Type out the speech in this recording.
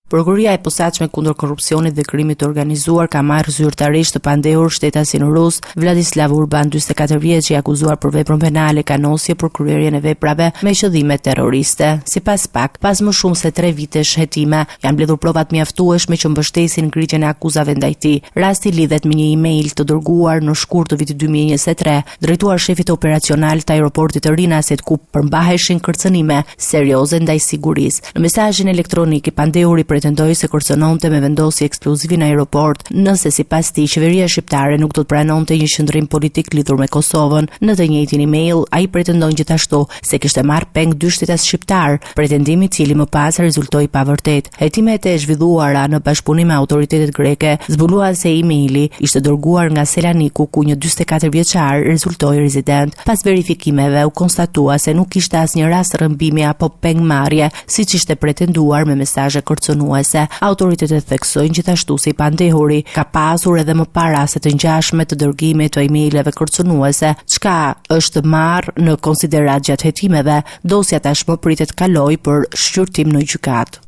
Prokuroria e posaçme kundër korrupsionit dhe krimit të organizuar ka marrë zyrtarisht të pandehur shtetasin rus Vladislav Urban, 44 vjeç, i akuzuar për veprën penale kanosje për kryerjen e veprave me qëllime terroriste. Sipas PAK, pas më shumë se 3 vitesh hetime, janë mbledhur provat mjaftueshme që mbështesin ngritjen e akuzave ndaj tij. Rasti lidhet me një email të dërguar në shkurt të vitit 2023, drejtuar shefit operacional të aeroportit të Rinasit, ku përmbaheshin kërcënime serioze ndaj sigurisë. Në mesazhin elektronik, i pandehuri pretendoi se kërcënonte me vendosje eksplozivi në aeroport, nëse sipas tij qeveria shqiptare nuk do të pranonte një qendrim politik lidhur me Kosovën. Në të njëjtin email, ai pretendon gjithashtu se kishte marrë peng 2 shtetas shqiptar, pretendimi i cili më pas rezultoi pa vërtet. Hetimet e zhvilluara në bashkëpunim me autoritetet greke zbuluan se emaili ishte dërguar nga Selaniku, ku një 44 vjeçar rezultoi rezident. Pas verifikimeve u konstatua se nuk kishte asnjë rast rrëmbimi apo pengmarrje, siç ishte pretenduar me mesazhe kërcënuese. Autoritetet theksojnë gjithashtu se i pandehuri ka pasur edhe më parë raste të ngjashme të dërgimit të emaileve kërcënuese, çka është marrë në konsiderat gjatë hetimeve. Dosja tashmë pritet kalojë për shqyrtim në gjykatë.